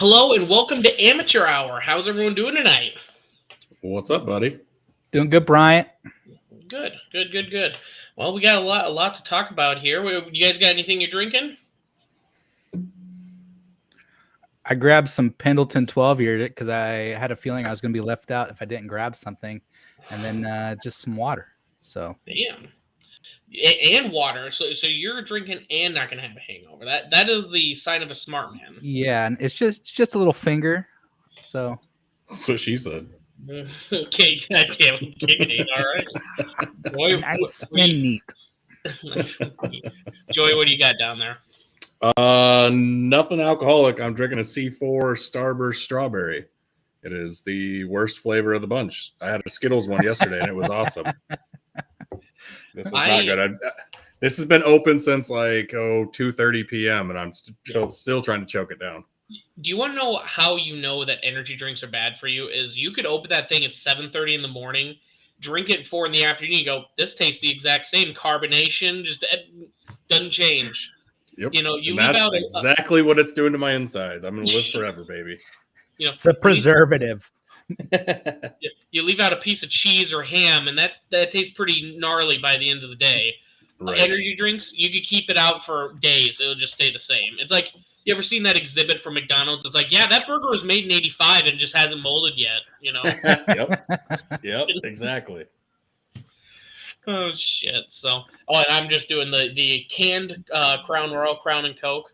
Hello and welcome to Amateur Hour. How's everyone doing tonight? What's up, buddy? Doing good, Bryant. Good, good, good, good. Well, we got a lot to talk about here. You guys got anything you're drinking? I grabbed some Pendleton 12 year because I had a feeling I was going to be left out if I didn't grab something, and then just some water. So Damn. And water. So you're drinking and not gonna have a hangover. That is the sign of a smart man. yeah, and it's just a little finger. So That's what she said. Okay, goddamn, giggity. All right. Joy, nice and neat. Joy, what do you got down there? Nothing alcoholic. I'm drinking a C4 Starburst strawberry. It is the worst flavor of the bunch. I had a Skittles one yesterday, and it was awesome. This is not good. This has been open since like 2:30 p.m. and I'm still trying to choke it down. Do you want to know how you know that energy drinks are bad for you? Is you could open that thing at 7:30 in the morning, drink it at 4 in the afternoon, you go, this tastes the exact same. Carbonation just doesn't change. Yep. You know, you and leave that's out exactly what it's doing to my insides. I'm gonna live forever, baby. You know, it's a preservative. you leave out a piece of cheese or ham, and that tastes pretty gnarly by the end of the day. Right. Energy drinks, you could keep it out for days; it'll just stay the same. It's like, you ever seen that exhibit from McDonald's? It's like, yeah, that burger was made in '85 and just hasn't molded yet. You know? Yep. Exactly. Oh shit! So, and I'm just doing the canned Crown Royal, Crown and Coke.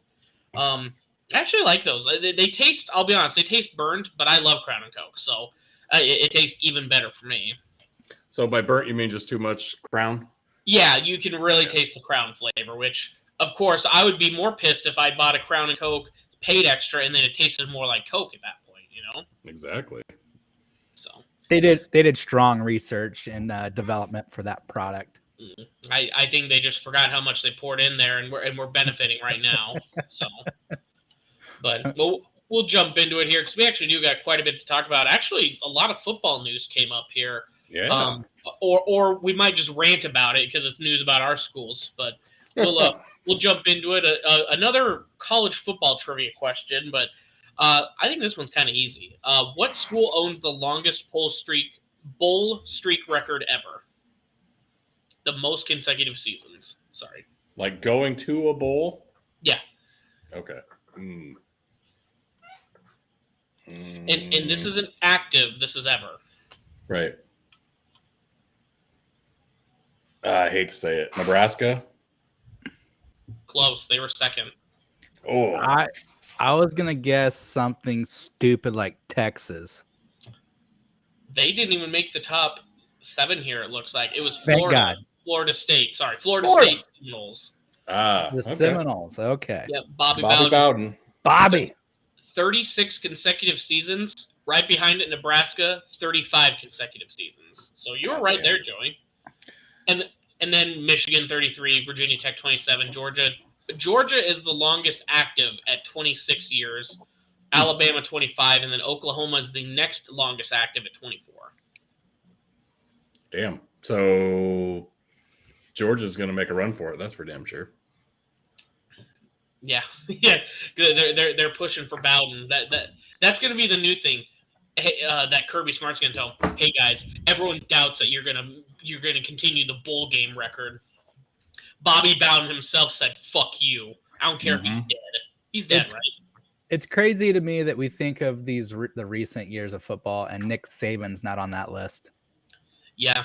I actually like those. They taste. I'll be honest, they taste burnt, but I love Crown and Coke, so it tastes even better for me. So by burnt, you mean just too much Crown? Yeah, you can really taste the Crown flavor. Which, of course, I would be more pissed if I bought a Crown and Coke, paid extra, and then it tasted more like Coke at that point. You know? Exactly. So They did strong research and development for that product. I think they just forgot how much they poured in there, and we're benefiting right now. So. But we'll jump into it here because we actually do got quite a bit to talk about. Actually, a lot of football news came up here. Yeah. Or we might just rant about it because it's news about our schools. But we'll jump into it. Another college football trivia question, but I think this one's kind of easy. What school owns the longest bowl streak record ever? The most consecutive seasons. Sorry. Like going to a bowl? Yeah. Okay. And this isn't active. This is ever. Right. I hate to say it. Nebraska? Close. They were second. Oh. I was going to guess something stupid like Texas. They didn't even make the top 7 here, it looks like. It was Thank Florida. God. Florida State. Sorry, Florida State Seminoles. The Seminoles. Okay. Yep, Bobby Bowden. Bobby. 36 consecutive seasons. Right behind it, Nebraska, 35 consecutive seasons. So you were right there, Joey. And then Michigan, 33, Virginia Tech, 27, Georgia. Georgia is the longest active at 26 years. Alabama, 25, and then Oklahoma is the next longest active at 24. Damn. So Georgia's going to make a run for it. That's for damn sure. Yeah, yeah. They're pushing for Bowden. That's going to be the new thing. Hey, that Kirby Smart's going to tell. Hey guys, everyone doubts that you're going to continue the bowl game record. Bobby Bowden himself said, "Fuck you. I don't care if he's dead. He's dead, right?" It's crazy to me that we think of the recent years of football and Nick Saban's not on that list. Yeah.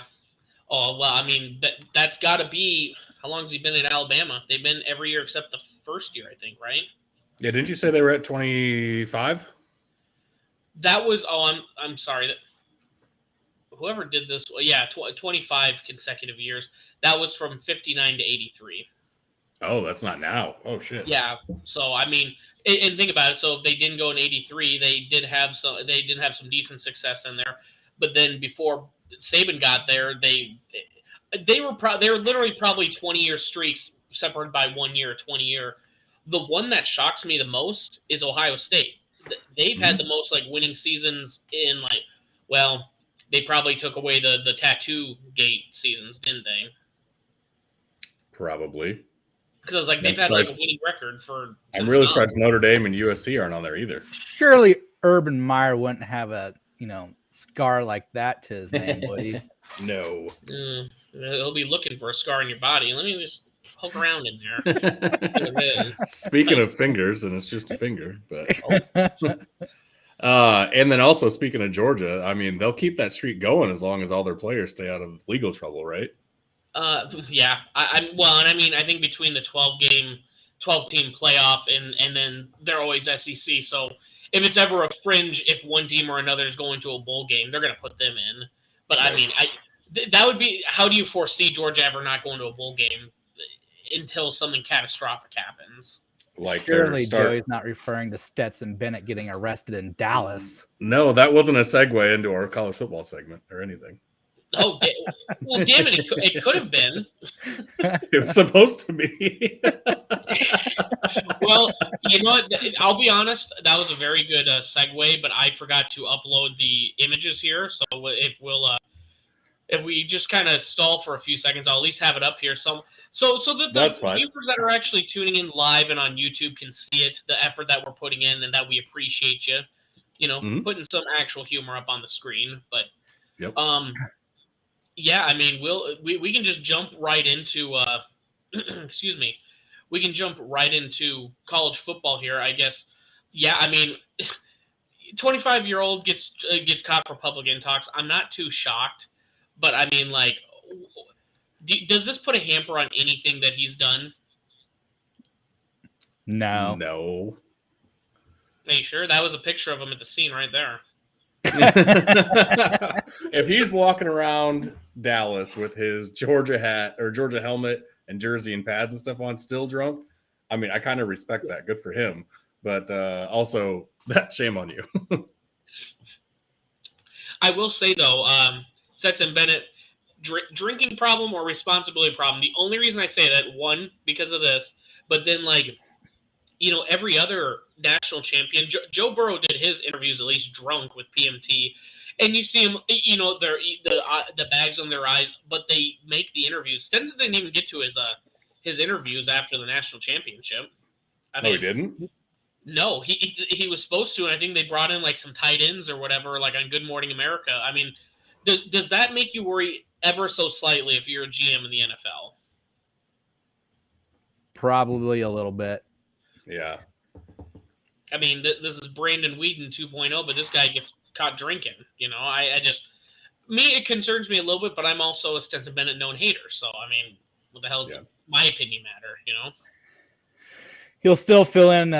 Oh well, I mean that's got to be. How long has he been at Alabama? They've been every year except the first year, I think, right? Yeah, didn't you say they were at 25? That was I'm sorry that whoever did this, yeah, 25 consecutive years. That was from 59 to 83. Oh, that's not now. Oh shit. Yeah. So I mean, and think about it. So if they didn't go in 83, they did have some decent success in there. But then before Saban got there, they were literally probably 20-year streaks separated by 1 year, 20-year. The one that shocks me the most is Ohio State. They've had the most like winning seasons in like, well, they probably took away the tattoo gate seasons, didn't they? Probably. Because I was like, they've had like a winning record for. I'm really surprised Notre Dame and USC aren't on there either. Surely Urban Meyer wouldn't have a scar like that to his name, would he? No. He'll be looking for a scar in your body. Let me just poke around in there. Speaking of fingers, and it's just a finger, but and then also speaking of Georgia, I mean, they'll keep that streak going as long as all their players stay out of legal trouble, right? Yeah. I mean, I think between the 12-team playoff and then they're always SEC. So if it's ever a fringe, if one team or another is going to a bowl game, they're going to put them in. But I mean, that would be. How do you foresee Georgia ever not going to a bowl game until something catastrophic happens? Like surely Joey's not referring to Stetson Bennett getting arrested in Dallas. No, that wasn't a segue into our college football segment or anything. Oh, well, damn it! It could have been. It was supposed to be. Well, you know what? I'll be honest. That was a very good segue, but I forgot to upload the images here. So if we just kind of stall for a few seconds, I'll at least have it up here. So the viewers that are actually tuning in live and on YouTube can see it, the effort that we're putting in, and that we appreciate you. Putting some actual humor up on the screen. But yep. Yeah, I mean, we can just jump right into excuse me. We can jump right into college football here, I guess. Yeah, I mean, 25-year-old gets caught for public intox. I'm not too shocked, but I mean, like, does this put a hamper on anything that he's done? No. Are you sure? That was a picture of him at the scene right there. If he's walking around Dallas with his Georgia hat or Georgia helmet and jersey and pads and stuff on, still drunk, I mean, I kind of respect that. Good for him. But also, that shame on you. I will say, though, Stetson Bennett, drinking problem or responsibility problem. The only reason I say that, one, because of this, but then, like, every other national champion, Joe Burrow did his interviews at least drunk with PMT, and you see him, the bags on their eyes, but they make the interviews. Stetson didn't even get to his interviews after the national championship. I mean, he didn't? No, he was supposed to, and I think they brought in like some tight ends or whatever, like on Good Morning America. I mean, does that make you worry ever so slightly if you're a GM in the NFL? Probably a little bit. Yeah. I mean, this is Brandon Weeden 2.0, but this guy gets caught drinking. It concerns me a little bit, but I'm also a Stetson Bennett known hater. So, I mean, what the hell does my opinion matter, He'll still fill in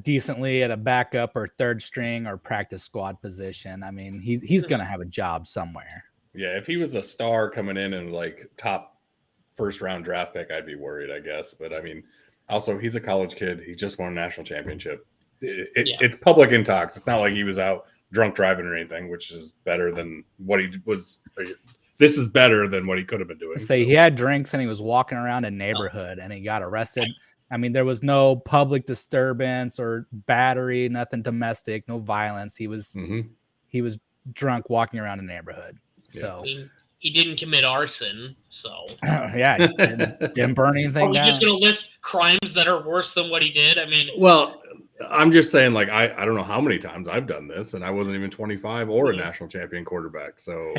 decently at a backup or third string or practice squad position. I mean, he's going to have a job somewhere. Yeah, if he was a star coming in and like top first round draft pick, I'd be worried, I guess. But I mean, also he's a college kid. He just won a national championship. It's public intox. It's not like he was out drunk driving or anything, which is better than what he was. This is better than what he could have been doing. He had drinks and he was walking around a neighborhood and he got arrested. I mean, there was no public disturbance or battery, nothing domestic, no violence. He was drunk walking around a neighborhood. So he didn't commit arson. So yeah, didn't burn anything. Are we just going to list crimes that are worse than what he did? I mean, well, I'm just saying, like, I don't know how many times I've done this, and I wasn't even 25 or a national champion quarterback. So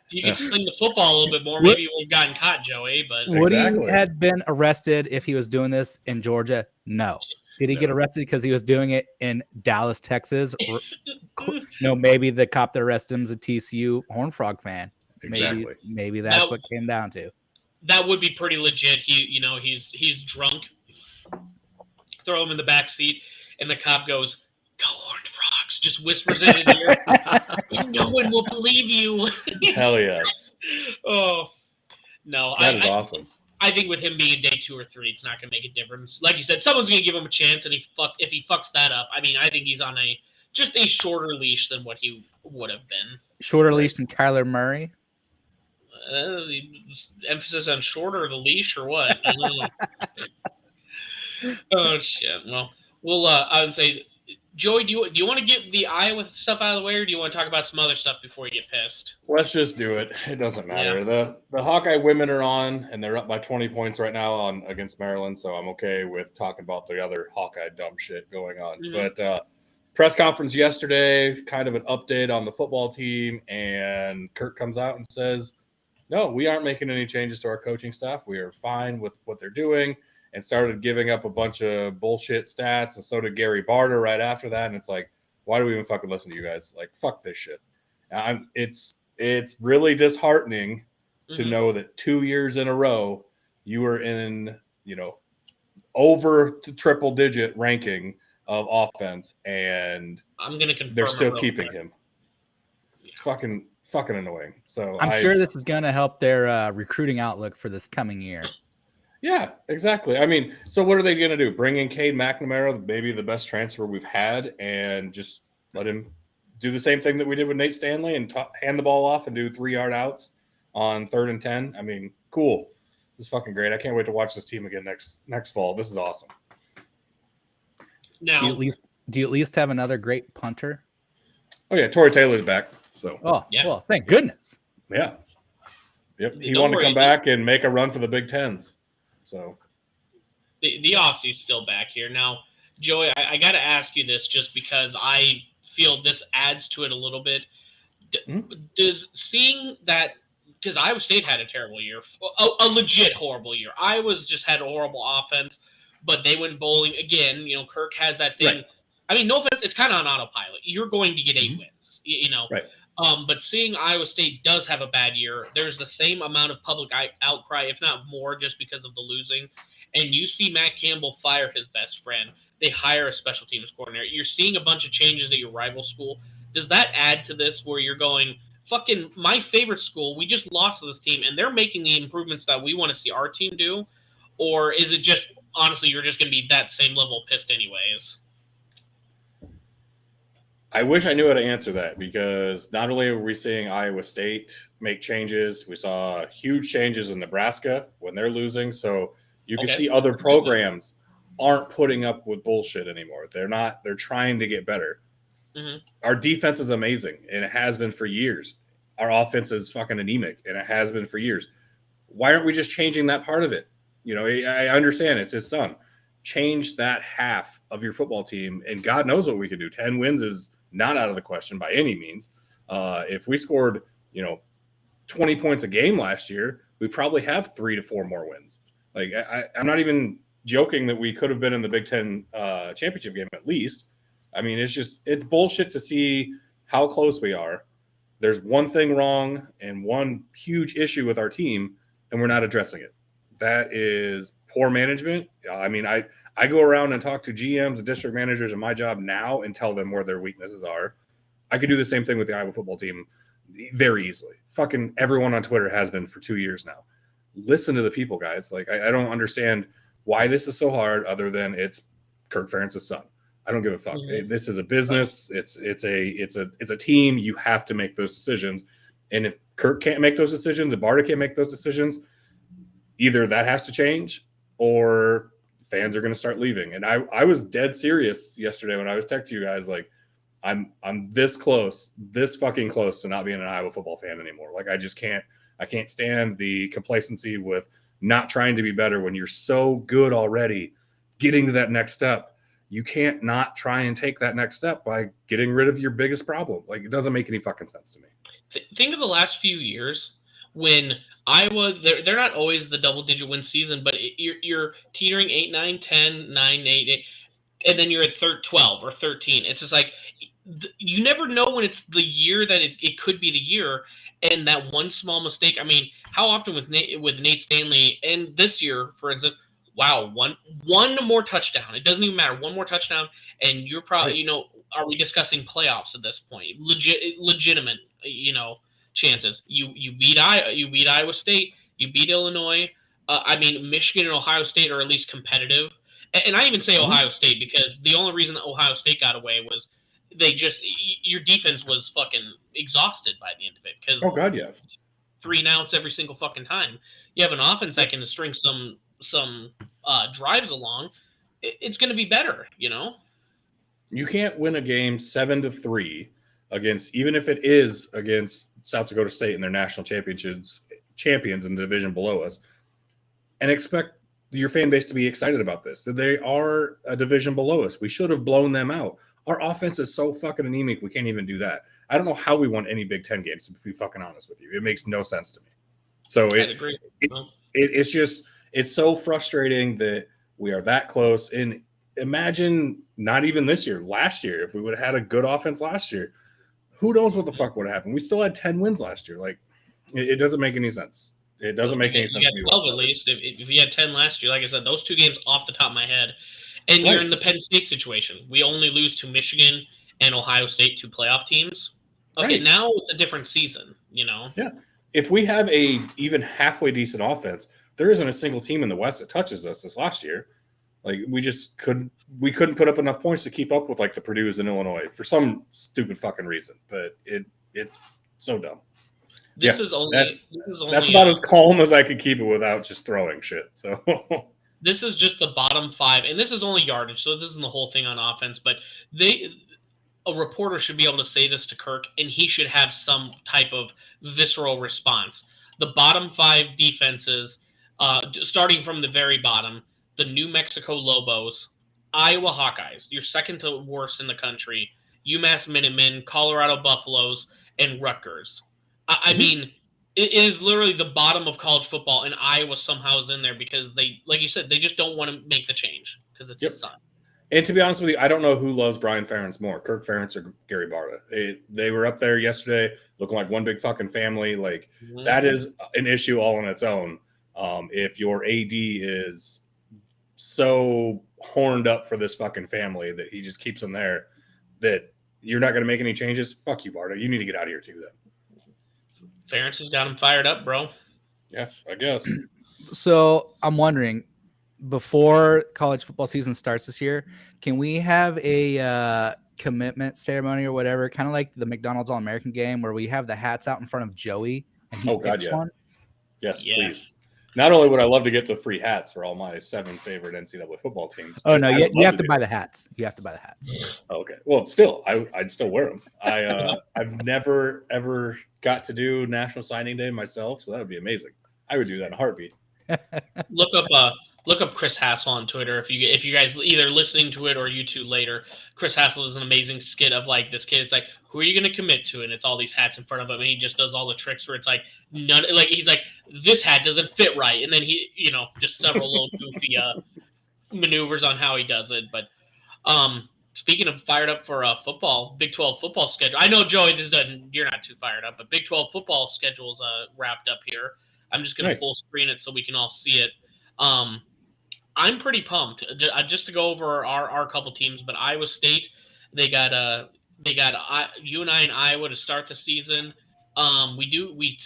you could sling the football a little bit more. Maybe you would have gotten caught, Joey. But would he had been arrested if he was doing this in Georgia? No. Did he get arrested because he was doing it in Dallas, Texas? Or, no, maybe the cop that arrested him is a TCU Horned Frog fan. Exactly. Maybe that's what came down to. That would be pretty legit. He's drunk. Throw him in the back seat, and the cop goes, "Go Horned Frogs!" Just whispers in his ear. No one will believe you. Hell yes. Oh no, that is awesome. I think with him being in day 2 or 3, it's not going to make a difference. Like you said, someone's going to give him a chance, and if he fucks that up, I mean, I think he's on just a shorter leash than what he would have been. Shorter leash than Kyler Murray. Emphasis on shorter the leash or what? I don't know. Oh shit! Well, I would say Joey, do you want to get the Iowa stuff out of the way, or do you want to talk about some other stuff before you get pissed? Let's just do it. It doesn't matter. Yeah. The Hawkeye women are on, and they're up by 20 points right now on against Maryland. So I'm okay with talking about the other Hawkeye dumb shit going on. Mhm. But press conference yesterday, kind of an update on the football team, and Kirk comes out and says, "No, we aren't making any changes to our coaching staff. We are fine with what they're doing." And started giving up a bunch of bullshit stats, and so did Gary Barter right after that. And it's like, why do we even fucking listen to you guys? Like, fuck this shit. It's really disheartening to know that 2 years in a row you were in, over the triple digit ranking of offense, and I'm gonna confirm they're still it real keeping quick. him. It's fucking annoying. So I'm sure this is going to help their recruiting outlook for this coming year. Yeah, exactly. I mean, so what are they going to do? Bring in Cade McNamara, maybe the best transfer we've had, and just let him do the same thing that we did with Nate Stanley and hand the ball off and do 3-yard outs on 3rd and 10? I mean, cool. This is fucking great. I can't wait to watch this team again next fall. This is awesome. Now, do you at least have another great punter? Oh yeah, Torrey Taylor's back. So yeah. Well, thank goodness. Yeah. Yep. He Don't wanted to worry. come back and make a run for the Big Tens. So the Aussie's still back here. Now, Joey, I got to ask you this just because I feel this adds to it a little bit. Does seeing that, because Iowa State had a terrible year, a legit horrible year. Iowa's just had a horrible offense, but they went bowling again. Kirk has that thing. Right. I mean, no offense, it's kind of on autopilot. You're going to get 8 wins, Right. But seeing Iowa State does have a bad year, there's the same amount of public outcry, if not more, just because of the losing. And you see Matt Campbell fire his best friend. They hire a special teams coordinator. You're seeing a bunch of changes at your rival school. Does that add to this where you're going, fucking my favorite school, we just lost to this team, and they're making the improvements that we want to see our team do? Or is it just, honestly, you're just going to be that same level pissed anyways? I wish I knew how to answer that, because not only are we seeing Iowa State make changes, we saw huge changes in Nebraska when they're losing. So you can see other programs aren't putting up with bullshit anymore. They're trying to get better. Mm-hmm. Our defense is amazing, and it has been for years. Our offense is fucking anemic, and it has been for years. Why aren't we just changing that part of it? I understand it's his son. Change that half of your football team, and God knows what we could do. 10 wins is not out of the question by any means. If we scored, 20 points a game last year, we probably have 3 to 4 more wins. Like I'm not even joking that we could have been in the Big Ten championship game at least. I mean, it's bullshit to see how close we are. There's one thing wrong and one huge issue with our team, and we're not addressing it. That is poor management. I mean, I go around and talk to GMs and district managers in my job now and tell them where their weaknesses are. I could do the same thing with the Iowa football team very easily. Fucking everyone on Twitter has been for 2 years now. Listen to the people, guys. Like, I don't understand why this is so hard other than it's Kirk Ferentz's son. I don't give a fuck. Mm-hmm. This is a business. It's a team. You have to make those decisions. And if Kirk can't make those decisions, if Barta can't make those decisions, either that has to change or fans are going to start leaving. And I was dead serious yesterday when I was texting you guys, like, I'm this fucking close to not being an Iowa football fan anymore. Like, I can't stand the complacency with not trying to be better when you're so good already. Getting to that next step, you can't not try and take that next step by getting rid of your biggest problem. Like, it doesn't make any fucking sense to me. Think of the last few years when Iowa, they're not always the double-digit win season, but you're teetering 8, 9, 10, 9, 8, and then you're at 12 or 13. It's just like you never know when it's the year that it could be the year, and that one small mistake. I mean, how often with Nate Stanley, and this year, for instance, wow, one more touchdown. It doesn't even matter. One more touchdown, and you're probably, are we discussing playoffs at this point? Legitimate, chances. You beat Iowa State. You beat Illinois. I mean, Michigan and Ohio State are at least competitive. And I even say Ohio State because the only reason that Ohio State got away was your defense was fucking exhausted by the end of it. Because 3 and outs every single fucking time. You have an offense that can string some drives along. It's going to be better, You can't win a game 7-3 against, even if it is against South Dakota State and their national champions in the division below us, and expect your fan base to be excited about this. They are a division below us. We should have blown them out. Our offense is so fucking anemic. We can't even do that. I don't know how we won any Big Ten games, to be fucking honest with you. It makes no sense to me. So it's so frustrating that we are that close. And imagine not even this year, last year, if we would have had a good offense last year, who knows what the fuck would have happened? We still had 10 wins last year. Like, it doesn't make any sense. It doesn't make any sense. You got 12 at least. If you had 10 last year, like I said, those 2 games off the top of my head. And you're in the Penn State situation. We only lose to Michigan and Ohio State, 2 playoff teams. Okay, now it's a different season, you know? Yeah. If we have a even halfway decent offense, there isn't a single team in the West that touches us this last year. Like, we couldn't put up enough points to keep up with like the Purdue's in Illinois for some stupid fucking reason. But it's so dumb. That's about as calm as I could keep it without just throwing shit. So this is just the bottom 5, and this is only yardage, so this isn't the whole thing on offense. But a reporter should be able to say this to Kirk, and he should have some type of visceral response. The bottom 5 defenses, starting from the very bottom, the New Mexico Lobos, Iowa Hawkeyes, you're second to worst in the country, UMass Minutemen, Colorado Buffaloes, and Rutgers. I mean, it is literally the bottom of college football, and Iowa somehow is in there because they, like you said, they just don't want to make the change because it's his son. And to be honest with you, I don't know who loves Brian Ferentz more, Kirk Ferentz or Gary Barta. They were up there yesterday looking like one big fucking family. Like, that is an issue all on its own. If your AD is so horned up for this fucking family that he just keeps them there, that you're not going to make any changes, fuck you, Barta. You need to get out of here too then. Ferentz has got him fired up, bro. Yeah, I guess. So I'm wondering, before college football season starts this year, can we have a commitment ceremony or whatever, kind of like the McDonald's All-American game where we have the hats out in front of Joey and he picks one? Yes, please. Not only would I love to get the free hats for all my 7 favorite NCAA football teams. Oh, no, you have to buy the hats. You have to buy the hats. Okay. Well, still, I'd still wear them. I've never, ever got to do National Signing Day myself, so that would be amazing. I would do that in a heartbeat. Look up Chris Hassel on Twitter if you guys either listening to it or YouTube later. Chris Hassel is an amazing skit of like this kid. It's like, who are you going to commit to? And it's all these hats in front of him, and he just does all the tricks where it's like he's like, this hat doesn't fit right, and then he just several little goofy maneuvers on how he does it. But speaking of fired up for football, Big 12 football schedule. I know, Joey, you're not too fired up, but Big 12 football schedule's wrapped up here. I'm just going to full screen it so we can all see it. I'm pretty pumped just to go over our couple teams, but Iowa State, they got UNI and Iowa to start the season. We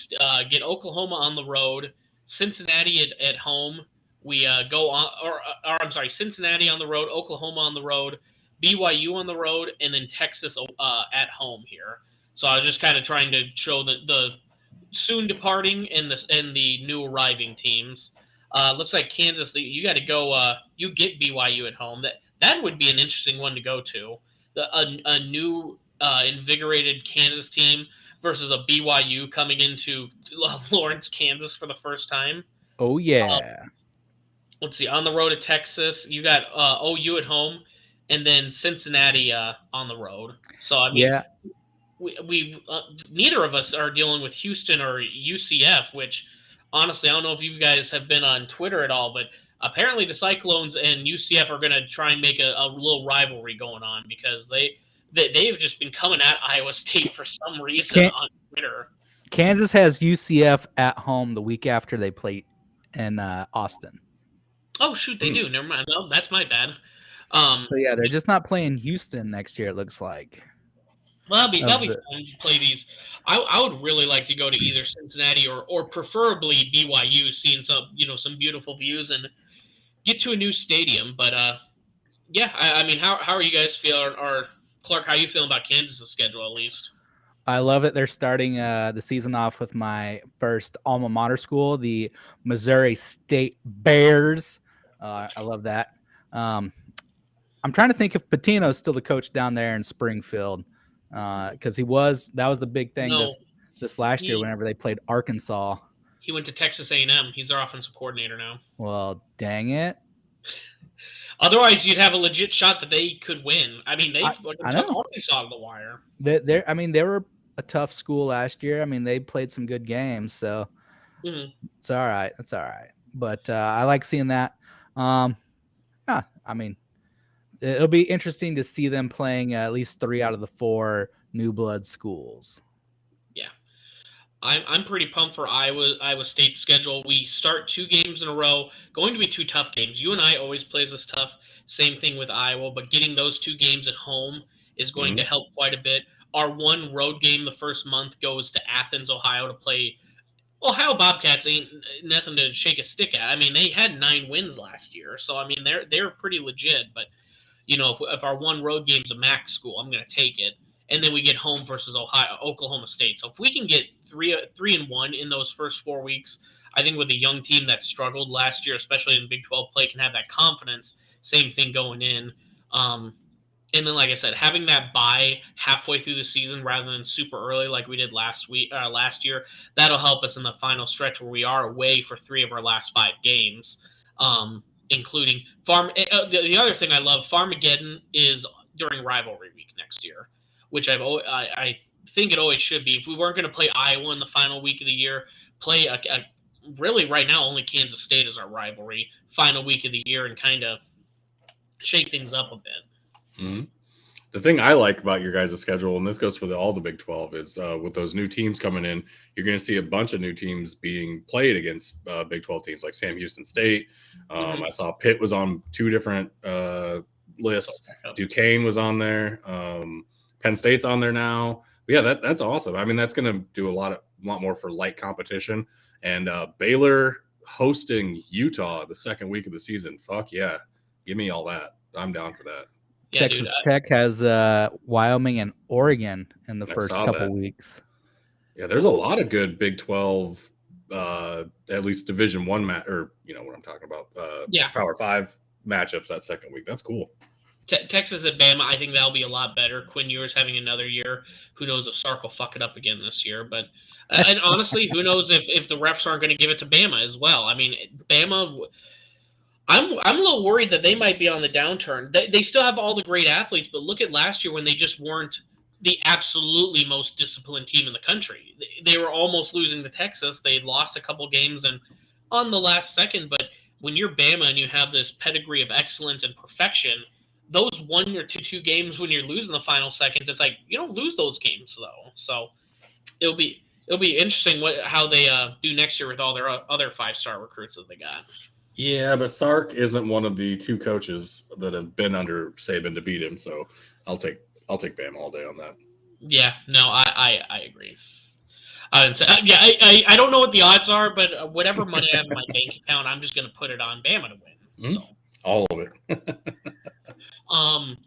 get Oklahoma on the road, Cincinnati at home. We go on, or I'm sorry, Cincinnati on the road, Oklahoma on the road, BYU on the road, and then Texas at home here. So I was just kind of trying to show the soon departing and the new arriving teams. Looks like Kansas. You got to go. You get BYU at home. That would be an interesting one to go to. A new invigorated Kansas team versus a BYU coming into Lawrence, Kansas for the first time. Oh yeah. Let's see. On the road to Texas, you got OU at home, and then Cincinnati on the road. So I mean, we neither of us are dealing with Houston or UCF, which. Honestly, I don't know if you guys have been on Twitter at all, but apparently the Cyclones and UCF are going to try and make a little rivalry going on because they've just been coming at Iowa State for some reason on Twitter. Kansas has UCF at home the week after they play in Austin. Oh, shoot, they do. Never mind. No, that's my bad. So, yeah, they're just not playing Houston next year, it looks like. Well, that'll be fun to play these. I would really like to go to either Cincinnati or preferably BYU, seeing some beautiful views and get to a new stadium. But yeah, I mean, how are you guys feeling? Or Clark, how are you feeling about Kansas' schedule at least? I love it. They're starting the season off with my first alma mater school, the Missouri State Bears. I love that. I'm I'm trying to think if Patino's still the coach down there in Springfield, because that was the big thing No, this last year whenever they played Arkansas. He went to Texas A&M. He's their offensive coordinator now. Well, dang it. Otherwise, you'd have a legit shot that they could win. I mean, they took Arkansas to the wire. They were a tough school last year. I mean, they played some good games, so it's all right. It's all right. But I like seeing that. I mean, it'll be interesting to see them playing at least 3 out of the 4 new blood schools. Yeah. I'm pretty pumped for Iowa State's schedule. We start 2 games in a row, going to be 2 tough games. UNI always plays us tough. Same thing with Iowa, but getting those 2 games at home is going to help quite a bit. Our one road game the first month goes to Athens, Ohio to play. Ohio Bobcats ain't nothing to shake a stick at. I mean, they had 9 wins last year, so I mean they're pretty legit. But you know, if our one road game's a MAC school, I'm going to take it. And then we get home versus Oklahoma State. So if we can get 3-1 in those first 4 weeks, I think with a young team that struggled last year, especially in Big 12 play, can have that confidence. Same thing going in. And then, like I said, having that bye halfway through the season rather than super early like we did last year, that'll help us in the final stretch where we are away for 3 of our last 5 games, including the other thing I love, Farmageddon is during rivalry week next year, which I think it always should be. If we weren't going to play Iowa in the final week of the year, play really right now only Kansas State is our rivalry final week of the year and kind of shake things up a bit. Mm-hmm. The thing I like about your guys' schedule, and this goes for all the Big 12, is with those new teams coming in, you're going to see a bunch of new teams being played against Big 12 teams like Sam Houston State. I saw Pitt was on 2 different lists. Duquesne was on there. Penn State's on there now. But yeah, that's awesome. I mean, that's going to do a lot more for light competition. And Baylor hosting Utah the second week of the season. Fuck yeah. Give me all that. I'm down for that. Yeah, Texas Tech has Wyoming and Oregon in the first couple weeks. Yeah, there's a lot of good Big 12, at least Division I or you know what I'm talking about. Power 5 matchups that second week. That's cool. Texas at Bama, I think that'll be a lot better. Quinn Ewers having another year. Who knows if Sark will fuck it up again this year? But and honestly, who knows if the refs aren't going to give it to Bama as well? I mean, Bama. I'm a little worried that they might be on the downturn. They still have all the great athletes, but look at last year when they just weren't the absolutely most disciplined team in the country. They were almost losing to Texas. They had lost a couple games and on the last second. But when you're Bama and you have this pedigree of excellence and perfection, those 1 or 2 games when you're losing the final seconds, it's like you don't lose those games though. So it'll be interesting how they do next year with all their other 5-star recruits that they got. Yeah, but Sark isn't one of the 2 coaches that have been under Saban to beat him, so I'll take Bama all day on that. Yeah, no, I agree. I don't know what the odds are, but whatever money I have in my bank account, I'm just going to put it on Bama to win. So. All of it.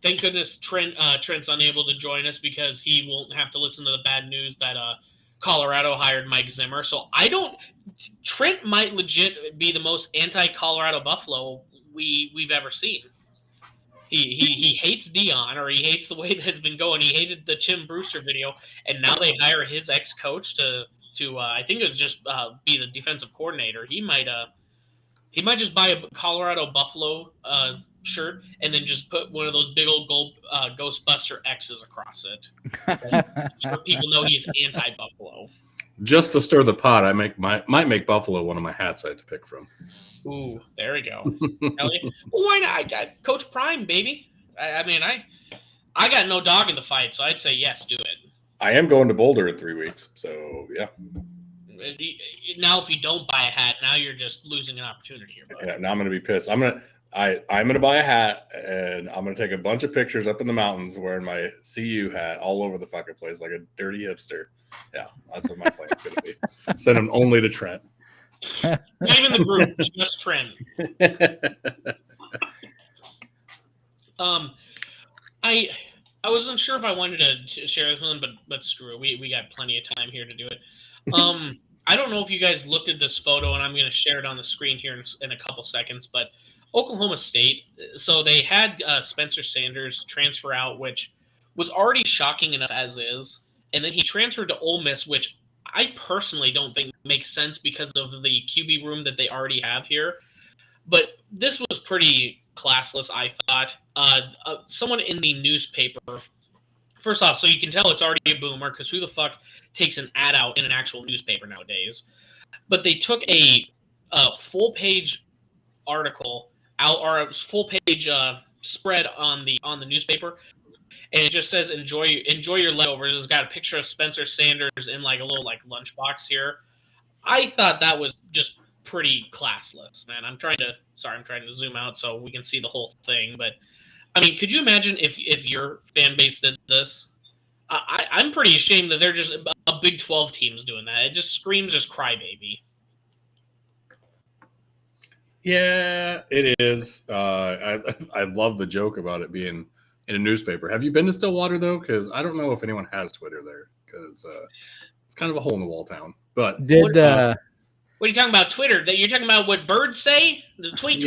Thank goodness Trent's unable to join us because he won't have to listen to the bad news that Colorado hired Mike Zimmer. So Trent might legit be the most anti-Colorado Buffalo we've ever seen. He hates Dion, or he hates the way that it's been going. He hated the Tim Brewster video, and now they hire his ex-coach to I think it was just be the defensive coordinator. He might just buy a Colorado Buffalo shirt and then just put one of those big old gold Ghostbuster X's across it. So people know he's anti-Buffalo. Just to stir the pot, I might make Buffalo one of my hats I had to pick from. Ooh, there we go. Well, why not? I got Coach Prime, baby. I mean, I got no dog in the fight, so I'd say yes, do it. I am going to Boulder in 3 weeks, so yeah. Now, if you don't buy a hat, now you're just losing an opportunity here. Bud. Yeah, now I'm going to be pissed. I'm gonna buy a hat and I'm gonna take a bunch of pictures up in the mountains wearing my CU hat all over the fucking place like a dirty hipster. Yeah, that's what my plan's gonna be. Send them only to Trent. Not even the group, just Trent. I wasn't sure if I wanted to share this one, but screw it. We got plenty of time here to do it. I don't know if you guys looked at this photo, and I'm going to share it on the screen here in a couple seconds, but Oklahoma State. So they had Spencer Sanders transfer out, which was already shocking enough as is, and then he transferred to Ole Miss, which I personally don't think makes sense because of the QB room that they already have here. But this was pretty classless, I thought. Someone in the newspaper. First off, so you can tell it's already a boomer because who the fuck takes an ad out in an actual newspaper nowadays? But they took a full page article out or a full page spread on the newspaper, and it just says enjoy your leftovers. It's got a picture of Spencer Sanders in like a little like lunchbox here. I thought that was just pretty classless, man. I'm trying to zoom out so we can see the whole thing, but I mean, could you imagine if your fan base did this? I'm pretty ashamed that they're just a Big 12 team's doing that. It just screams just crybaby. Yeah, it is. I love the joke about it being in a newspaper. Have you been to Stillwater though? Because I don't know if anyone has Twitter there because it's kind of a hole in the wall town. But Did what are you talking about? Twitter? That you're talking about what birds say? The tweet.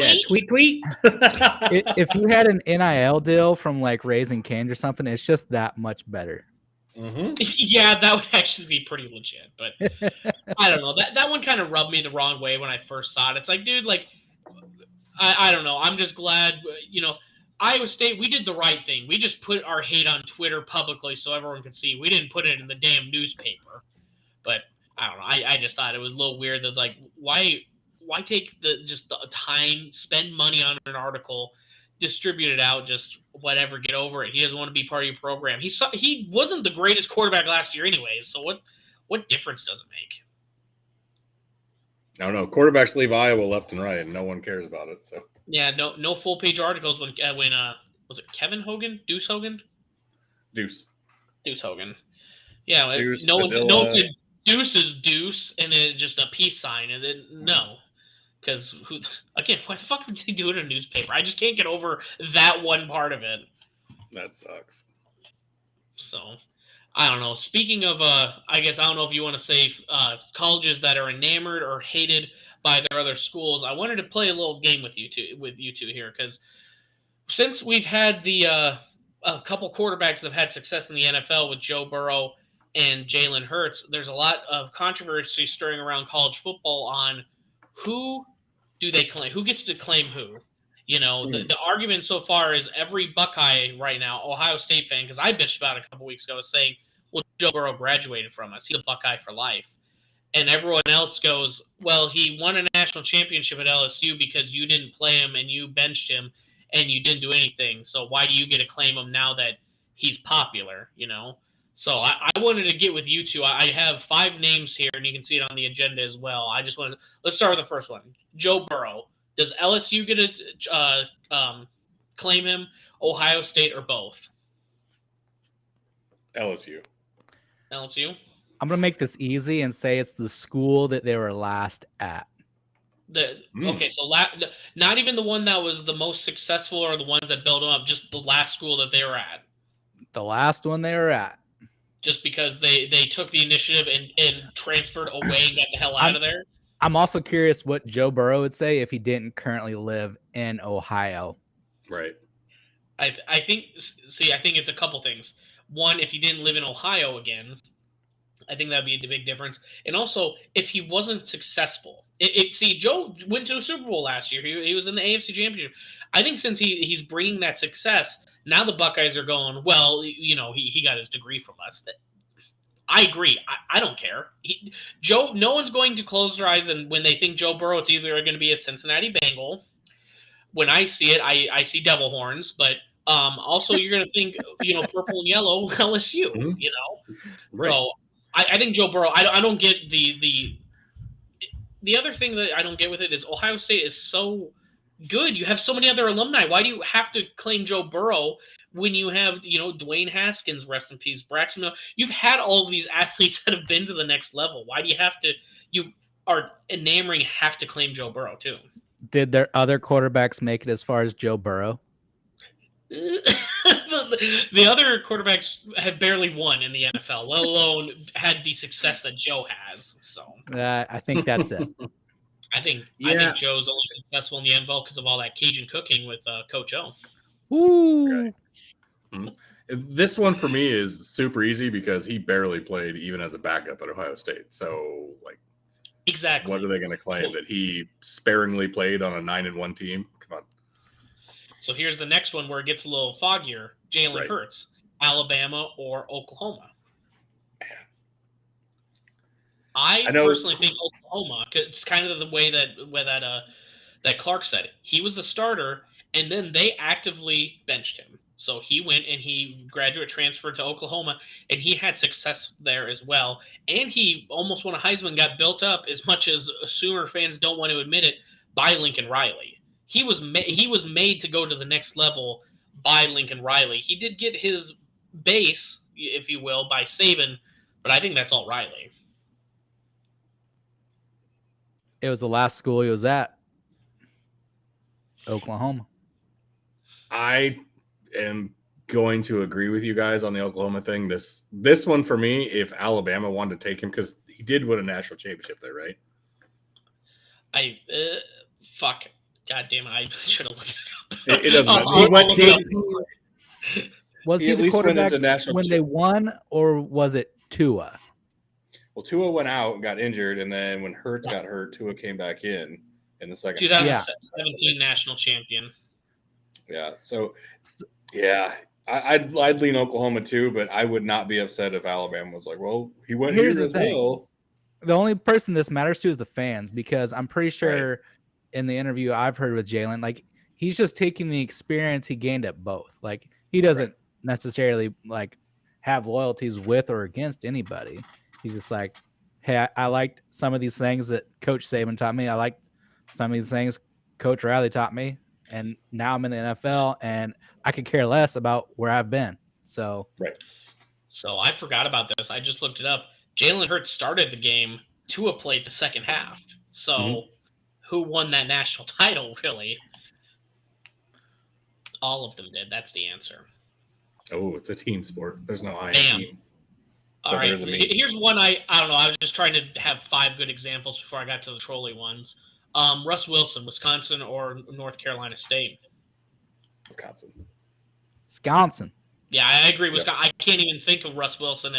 tweet. if you had an NIL deal from like Raising Cane's or something, it's just that much better. Mm-hmm. Yeah, that would actually be pretty legit. But I don't know. That one kind of rubbed me the wrong way when I first saw it. It's like, dude, like I don't know. I'm just glad, Iowa State, we did the right thing. We just put our hate on Twitter publicly so everyone could see. We didn't put it in the damn newspaper. But I don't know. I just thought it was a little weird that like why take the time, spend money on an article, distribute it out, just whatever, get over it. He doesn't want to be part of your program. He wasn't the greatest quarterback last year anyways, so what difference does it make? I don't know. Quarterbacks leave Iowa left and right, and no one cares about it. So yeah, no full page articles when was it Kevin Hogan? Deuce Hogan? Deuce Hogan. Yeah, Deuce, no one said Deuce is Deuce, and then just a peace sign, and then no. Because again, why the fuck would they do it in a newspaper? I just can't get over that one part of it. That sucks. So, I don't know. Speaking of, I guess I don't know if you want to say colleges that are enamored or hated by their other schools. I wanted to play a little game with you two here because since we've had the a couple quarterbacks that have had success in the NFL with Joe Burrow and Jalen Hurts, there's a lot of controversy stirring around college football on who do they claim? Who gets to claim who? The argument so far is every Buckeye right now, Ohio State fan, because I bitched about it a couple weeks ago, is saying, well, Joe Burrow graduated from us. He's a Buckeye for life. And everyone else goes, well, he won a national championship at LSU because you didn't play him and you benched him and you didn't do anything. So why do you get to claim him now that he's popular, So I wanted to get with you two. I have 5 names here, and you can see it on the agenda as well. Let's start with the first one. Joe Burrow. Does LSU get to claim him, Ohio State, or both? LSU. I'm going to make this easy and say it's the school that they were last at. Okay, so not even the one that was the most successful or the ones that built up, just the last school that they were at. The last one they were at. Just because they took the initiative and transferred away and got the hell out of there? I'm also curious what Joe Burrow would say if he didn't currently live in Ohio. Right. I think it's a couple things. One, if he didn't live in Ohio again, I think that'd be the big difference. And also, if he wasn't successful, Joe went to a Super Bowl last year. He was in the AFC Championship. I think since he's bringing that success, now the Buckeyes are going, well, he got his degree from us. I agree. I don't care. No one's going to close their eyes, and when they think Joe Burrow, it's either going to be a Cincinnati Bengal. When I see it, I see devil horns, but also you're going to think, purple and yellow LSU, Mm-hmm. Right. So I think Joe Burrow, I don't get the other thing that I don't get with it is Ohio State is so good. You have so many other alumni. Why do you have to claim Joe Burrow when you have, Dwayne Haskins, rest in peace, Braxton Miller? You've had all of these athletes that have been to the next level. Why do you are enamoring have to claim Joe Burrow too? Did their other quarterbacks make it as far as Joe Burrow? The other quarterbacks have barely won in the NFL, let alone had the success that Joe has. So I think that's it. I think Joe's only successful in the NFL because of all that Cajun cooking with Coach O. Ooh. Okay. This one for me is super easy because he barely played even as a backup at Ohio State. So, like, exactly, what are they going to claim that he sparingly played on a 9-1 team? Come on. So here's the next one where it gets a little foggier. Jalen Hurts, Alabama or Oklahoma? I personally think Oklahoma. It's kind of the way that Clark said it. He was the starter, and then they actively benched him. So he went and he graduate transferred to Oklahoma, and he had success there as well. And he almost won a Heisman, got built up, as much as Sooner fans don't want to admit it, by Lincoln Riley. He was made to go to the next level by Lincoln Riley. He did get his base, if you will, by Saban, but I think that's all Riley. It was the last school he was at. Oklahoma. I am going to agree with you guys on the Oklahoma thing. This one for me, if Alabama wanted to take him, because he did win a national championship there, right? Fuck. God damn it. I should have looked it up. It doesn't matter. Was he the quarterback when they won, or was it Tua? Well, Tua went out and got injured, and then when Hurts got hurt, Tua came back in the second. 2017 national champion. Yeah. So, yeah, I'd lean Oklahoma too, but I would not be upset if Alabama was like, well, he went here as well. The only person this matters to is the fans, because I'm pretty sure in the interview I've heard with Jalen, like, he's just taking the experience he gained at both. Like, he doesn't necessarily like have loyalties with or against anybody. He's just like, hey, I liked some of these things that Coach Saban taught me. I liked some of these things Coach Riley taught me. And now I'm in the NFL, and I could care less about where I've been. So, So I forgot about this. I just looked it up. Jalen Hurts started the game. Tua played the second half. So who won that national title, really? All of them did. That's the answer. Oh, it's a team sport. There's no I in Damn. team. All right. Here's one I don't know. I was just trying to have 5 good examples before I got to the trolley ones. Russ Wilson, Wisconsin or North Carolina State? Wisconsin. Yeah, I agree. Wisconsin. I can't even think of Russ Wilson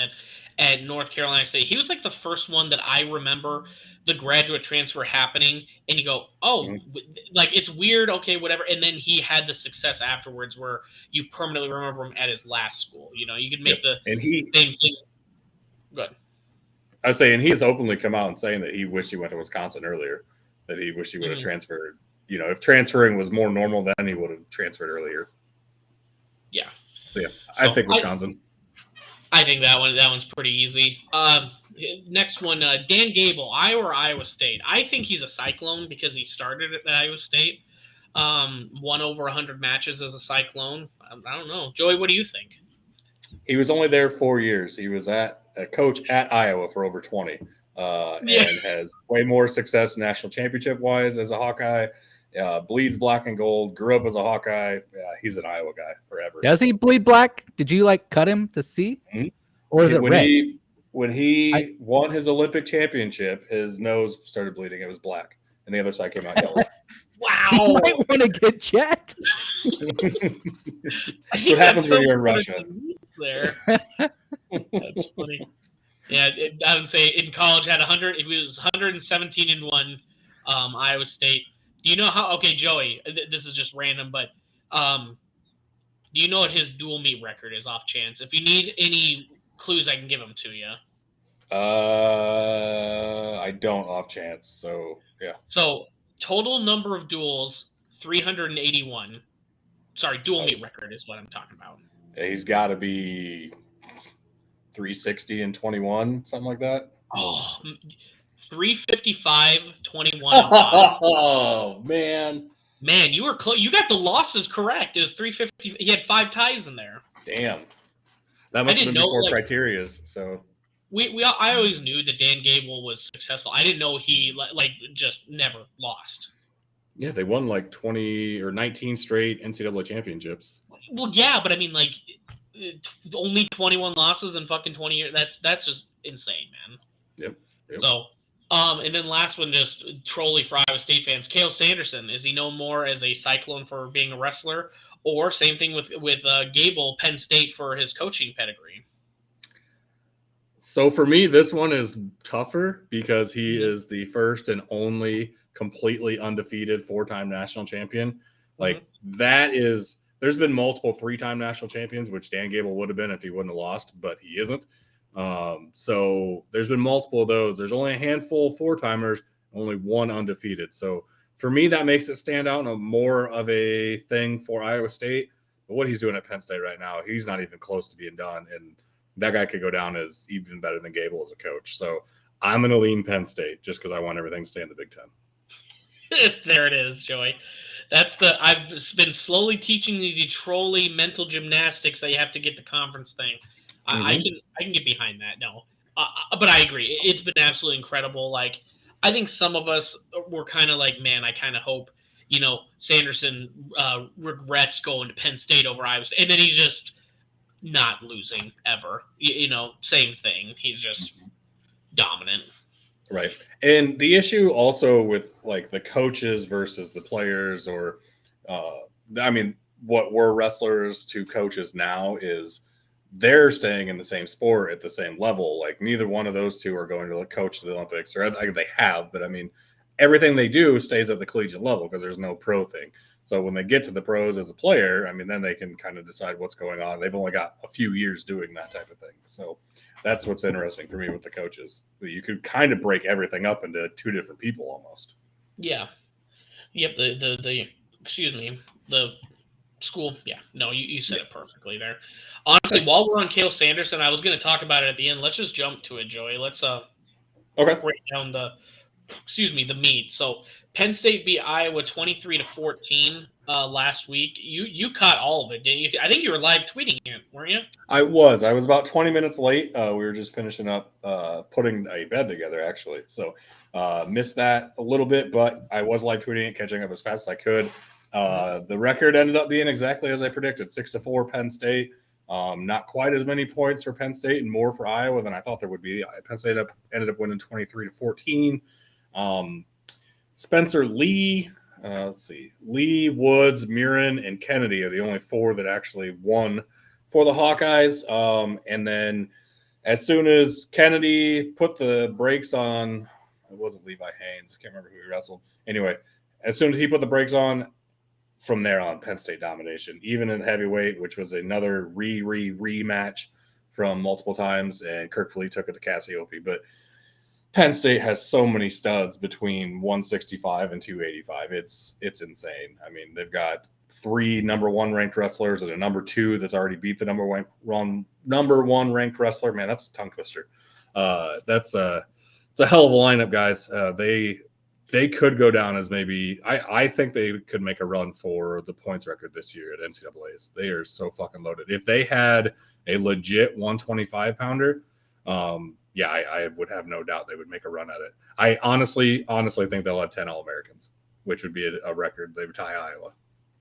at North Carolina State. He was like the first one that I remember the graduate transfer happening, and you go, oh, like, it's weird, okay, whatever. And then he had the success afterwards where you permanently remember him at his last school. You know, you could make the same thing. Good. I'd say, and he has openly come out and saying that he wished he went to Wisconsin earlier, that he wished he would have transferred. You know, if transferring was more normal, then he would have transferred earlier. Yeah. So, I think Wisconsin. I think that one's pretty easy. Next one, Dan Gable, Iowa or Iowa State? I think he's a Cyclone because he started at Iowa State. Won over 100 matches as a Cyclone. I don't know. Joey, what do you think? He was only there 4 years. He was a coach at Iowa for over 20 and has way more success national championship-wise as a Hawkeye. Bleeds black and gold, grew up as a Hawkeye. He's an Iowa guy forever. Does he bleed black? Did you cut him to see? Or is it red? When he won his Olympic championship, his nose started bleeding. It was black. And the other side came out yellow. Wow. You might want to get checked. What happens when you're in Russia? There. That's funny. Yeah, I would say in college had 100. It was 117-1. Iowa State. Do you know how? Okay, Joey. This is just random, but do you know what his dual meet record is? Off chance, if you need any clues, I can give them to you. I don't off chance. So yeah. So total number of duels 381. Sorry, dual meet record is what I'm talking about. Yeah, he's got to be 360 and 21, something like that. Oh, 355, 21. Oh, man. Man, you were close. You got the losses correct. It was 350. He had 5 ties in there. Damn. That must have been before criterias. So I always knew that Dan Gable was successful. I didn't know he just never lost. Yeah, they won 20 or 19 straight NCAA championships. Well, yeah, but I mean, only 21 losses in fucking 20 years. That's just insane, man. Yep. So And then last one, just trolley for Iowa State fans. Cale Sanderson, is he known more as a Cyclone for being a wrestler, or same thing with Gable, Penn State, for his coaching pedigree? So for me, this one is tougher because he is the first and only completely undefeated 4-time national champion. Like that is, there's been multiple 3-time national champions, which Dan Gable would have been if he wouldn't have lost, but he isn't. So there's been multiple of those. There's only a handful of 4-timers, only one undefeated. So for me, that makes it stand out and more of a thing for Iowa State. But what he's doing at Penn State right now, he's not even close to being done. And that guy could go down as even better than Gable as a coach. So I'm going to lean Penn State just because I want everything to stay in the Big Ten. There it is, Joey. I've been slowly teaching the trolley mental gymnastics that you have to get the conference thing. I can get behind that. No, but I agree. It's been absolutely incredible. Like, I think some of us were kind of like, man, I kind of hope, Sanderson regrets going to Penn State over Iowa State, and then he's just not losing ever. Same thing. He's just dominant. Right. And the issue also with like the coaches versus the players, or what were wrestlers to coaches now is they're staying in the same sport at the same level. Like neither one of those two are going to coach the Olympics, or they have, but everything they do stays at the collegiate level because there's no pro thing. So when they get to the pros as a player, then they can kind of decide what's going on. They've only got a few years doing that type of thing. So that's what's interesting for me with the coaches. You could kind of break everything up into two different people almost. Yeah. Yep. The school. Yeah. No, you said it perfectly there. Honestly, while we're on Cale Sanderson, I was going to talk about it at the end. Let's just jump to it, Joey. Let's break down the meat. So Penn State beat Iowa 23-14 last week. You caught all of it, didn't you? I think you were live tweeting it, weren't you? I was about 20 minutes late. We were just finishing up putting a bed together, actually. So missed that a little bit, but I was live tweeting it, catching up as fast as I could. The record ended up being exactly as I predicted, 6-4 Penn State. Not quite as many points for Penn State and more for Iowa than I thought there would be. Penn State ended up winning 23-14. Spencer Lee, let's see, Lee, Woods, Murin, and Kennedy are the only four that actually won for the Hawkeyes. And then as soon as Kennedy put the brakes on, it wasn't Levi Haynes, I can't remember who he wrestled. Anyway, as soon as he put the brakes on, from there on, Penn State domination, even in heavyweight, which was another rematch from multiple times, and Kirk Fleet took it to Cassiope. But Penn State has so many studs between 165 and 285. It's insane. They've got 3 number 1 ranked wrestlers and a number 2 that's already beat the number 1 ranked wrestler. Man, that's a tongue twister. It's a hell of a lineup, guys. They could go down as maybe I think they could make a run for the points record this year at NCAA's. They are so fucking loaded. If they had a legit 125 pounder, I would have no doubt they would make a run at it. I honestly think they'll have 10 All-Americans, which would be a record. They would tie Iowa.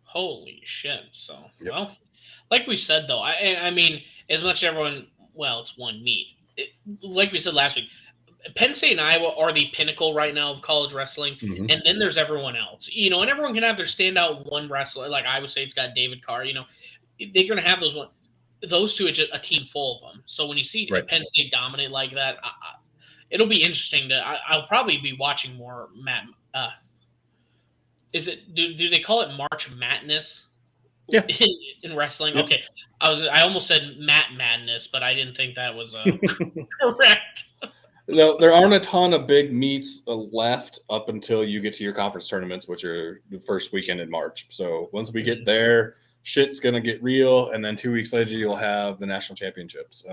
Holy shit. So, Well, like we said, though, as much everyone, it's one meet. Like we said last week, Penn State and Iowa are the pinnacle right now of college wrestling, and then there's everyone else. And everyone can have their standout one wrestler. Like Iowa State's got David Carr. They're going to have those one. Those two are just a team full of them. So when you see Penn State dominate like that, it'll be interesting. I'll probably be watching more Matt. Do they call it March Madness? Yeah. In wrestling. Yep. Okay. I almost said Matt Madness, but I didn't think that was correct. No, there aren't a ton of big meets left up until you get to your conference tournaments, which are the first weekend in March. So once we get there, shit's going to get real. And then 2 weeks later, you'll have the national championships.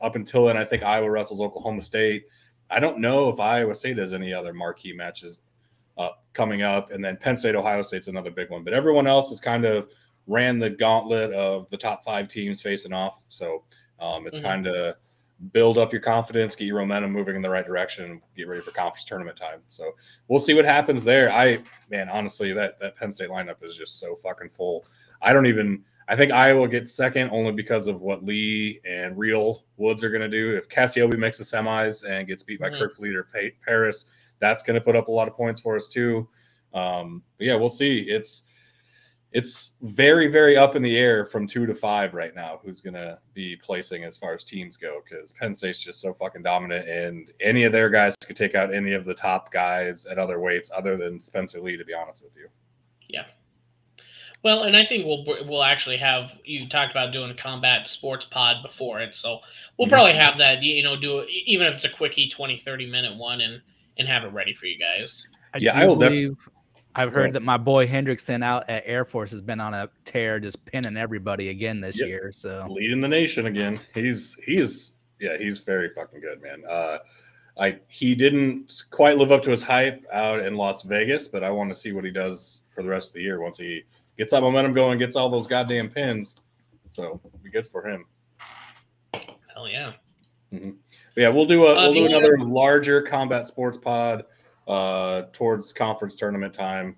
Up until then, I think Iowa wrestles Oklahoma State. I don't know if Iowa State has any other marquee matches coming up. And then Penn State, Ohio State's another big one. But everyone else has kind of ran the gauntlet of the top 5 teams facing off. So it's kind of build up your confidence, get your momentum moving in the right direction, get ready for conference tournament time. So we'll see what happens there. Honestly, that Penn State lineup is just so fucking full. I don't even I think Iowa gets second only because of what Lee and Real Woods are going to do. If Cassiope makes the semis and gets beat by Kerkvliet or Paris, that's going to put up a lot of points for us too. But yeah, we'll see. It's very, very up in the air from 2 to 5 right now. Who's going to be placing as far as teams go? Because Penn State's just so fucking dominant, and any of their guys could take out any of the top guys at other weights, other than Spencer Lee. To be honest with you. Yeah. Well, and I think we'll actually have, you talked about doing a combat sports pod before it, so we'll probably have that, do it, even if it's a quickie 20, 30-minute one, and have it ready for you guys. I will believe. I've heard that my boy Hendrickson out at Air Force has been on a tear, just pinning everybody again this year. So leading the nation again. He's very fucking good, man. He didn't quite live up to his hype out in Las Vegas, but I want to see what he does for the rest of the year once he gets that momentum going, gets all those goddamn pins. So it'll be good for him. Hell yeah. Mm-hmm. Yeah, we'll do another larger combat sports pod towards conference tournament time.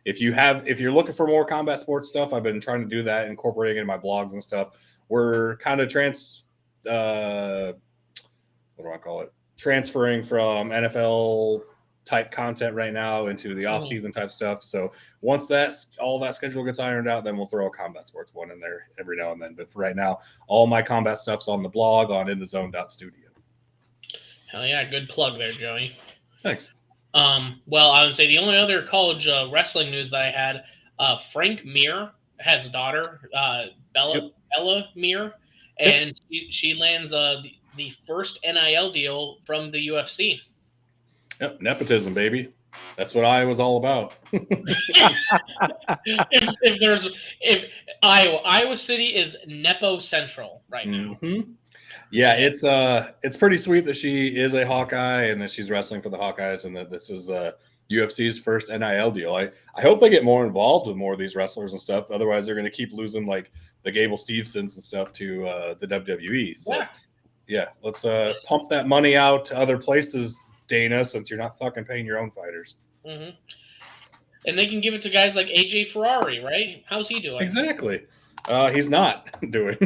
If you're looking for more combat sports stuff, I've been trying to do that, incorporating it in my blogs and stuff. We're kind of transferring from NFL type content right now into the off season type stuff. So once all that schedule gets ironed out, then we'll throw a combat sports one in there every now and then. But for right now, all my combat stuff's on the blog on inthezone.studio. Hell yeah, good plug there, Joey. Thanks. Well, I would say the only other college wrestling news that I had, Frank Mir has a daughter, Bella Mir, and she lands the first NIL deal from the UFC. Yep, nepotism, baby. That's what I was all about. if Iowa City is Nepo Central right now. Mm-hmm. Yeah, it's pretty sweet that she is a Hawkeye and that she's wrestling for the Hawkeyes, and that this is UFC's first NIL deal. I hope they get more involved with more of these wrestlers and stuff. Otherwise, they're going to keep losing like the Gable Stevensons and stuff to the WWE. So yeah, let's pump that money out to other places, Dana, since you're not fucking paying your own fighters. Mm-hmm. And they can give it to guys like AJ Ferrari, right? How's he doing? Exactly. He's not doing.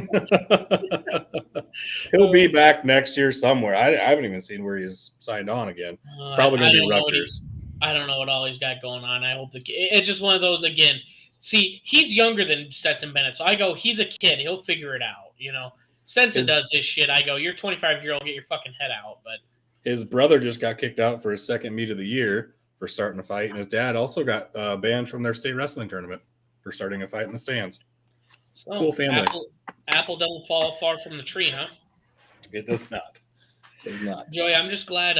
He'll be back next year somewhere. I haven't even seen where he's signed on again. It's probably going to be Rutgers. I don't know what all he's got going on. I hope it's just one of those again. See, he's younger than Stetson Bennett, so I go, he's a kid. He'll figure it out. Stetson does this shit. I go, you're 25-year-old. Get your fucking head out. But his brother just got kicked out for his second meet of the year for starting a fight, and his dad also got banned from their state wrestling tournament for starting a fight in the stands. So, cool family. Apple doesn't fall far from the tree, huh? It does not. It does not. Joey, I'm just glad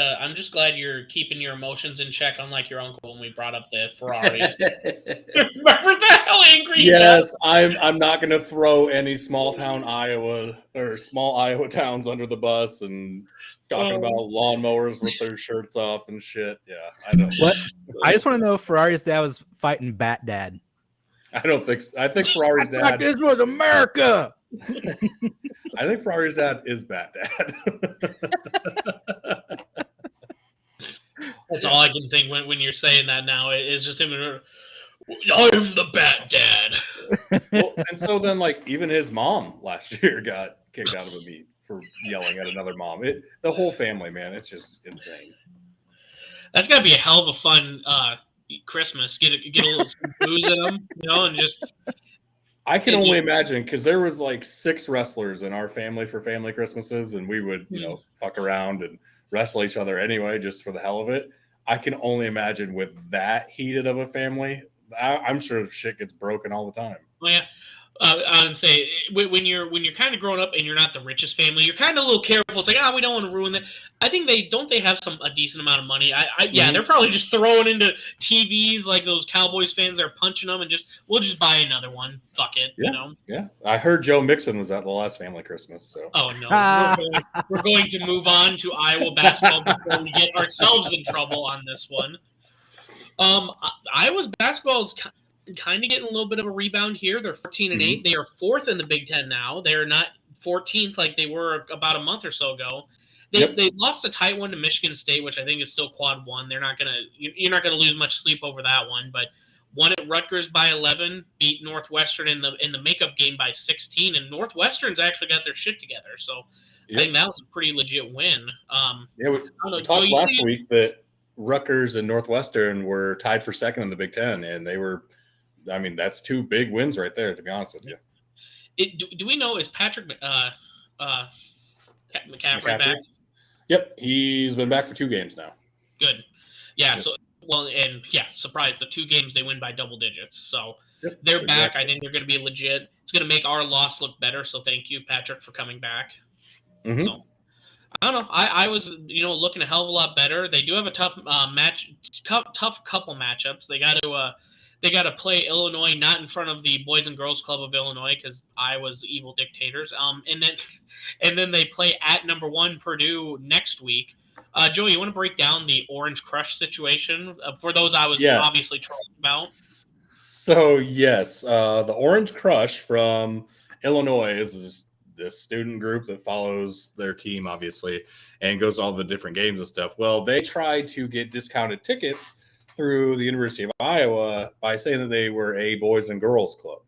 you're keeping your emotions in check, unlike your uncle when we brought up the Ferraris. Remember that? How angry? Yes, I'm not going to throw any small Iowa towns under the bus and talking about lawnmowers with their shirts off and shit. Yeah, I don't. What? I just want to know if Ferrari's dad was fighting Bat Dad. I don't think so. I think Ferrari's dad. Like this was America. I think Ferrari's dad is Bat Dad. That's all I can think when you're saying that now. It's just him. I'm the Bat Dad. Well, and so then, like, even his mom last year got kicked out of a meet for yelling at another mom. The whole family, man, it's just insane. That's got to be a hell of a fun Christmas. Get a little booze in them, and just. I can only imagine, because there was like 6 wrestlers in our family for family Christmases, and we would, fuck around and wrestle each other anyway, just for the hell of it. I can only imagine with that heated of a family, I'm sure shit gets broken all the time. Well, yeah. I would say when you're kind of growing up and you're not the richest family, you're kind of a little careful. It's like, we don't want to ruin that. I think they have a decent amount of money. They're probably just throwing into TVs like those Cowboys fans are punching them and we'll just buy another one. Fuck it, Yeah, I heard Joe Mixon was at the last family Christmas. So. Oh no, we're going to move on to Iowa basketball before we get ourselves in trouble on this one. Iowa's basketball is kind of getting a little bit of a rebound here. They're 14-8. They are 4th in the Big Ten now. They're not 14th like they were about a month or so ago. They lost a tight one to Michigan State, which I think is still quad 1. You're not gonna lose much sleep over that one. But won at Rutgers by 11, beat Northwestern in the makeup game by 16, and Northwestern's actually got their shit together. So I think that was a pretty legit win. We talked last week that Rutgers and Northwestern were tied for second in the Big Ten, and they were. I mean, that's 2 big wins right there, to be honest with you. Do we know, is Patrick McCaffrey back? Yep, he's been back for 2 games now. Good. Yeah, yep. Surprise, the 2 games they win by double digits. So they're back. I think they're going to be legit. It's going to make our loss look better, so thank you, Patrick, for coming back. Mm-hmm. So, I don't know. I was, looking a hell of a lot better. They do have a tough tough couple matchups. They got to play Illinois, not in front of the Boys and Girls Club of Illinois, because Iowa's evil dictators. And then they play at number 1 Purdue next week. Joey, you want to break down the Orange Crush situation for those I was obviously trolling about? So yes, the Orange Crush from Illinois is this student group that follows their team, obviously, and goes to all the different games and stuff. Well, they tried to get discounted tickets through the University of Iowa by saying that they were a Boys and Girls Club.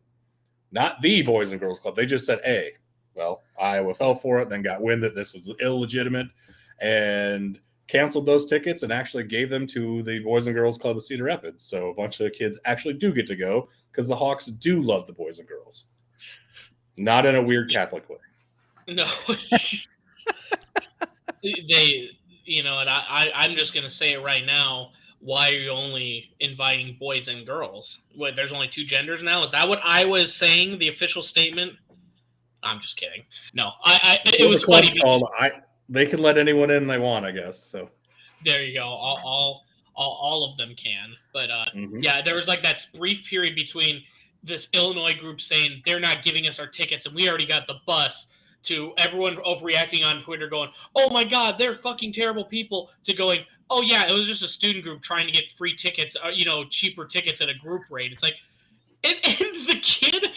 Not the Boys and Girls Club. They just said A. Well, Iowa fell for it, then got wind that this was illegitimate and canceled those tickets and actually gave them to the Boys and Girls Club of Cedar Rapids. So a bunch of kids actually do get to go because the Hawks do love the boys and girls. Not in a weird Catholic way. No. And I'm just going to say it right now. Why are you only inviting boys and girls? What, there's only 2 genders now? Is that what Iowa is saying, the official statement? I'm just kidding. No, it was funny. They can let anyone in they want, I guess. So there you go. All of them can. But there was like that brief period between this Illinois group saying they're not giving us our tickets and we already got the bus, to everyone overreacting on Twitter going, oh my God, they're fucking terrible people, to going, oh yeah, it was just a student group trying to get free tickets, cheaper tickets at a group rate. It's like, and the kid,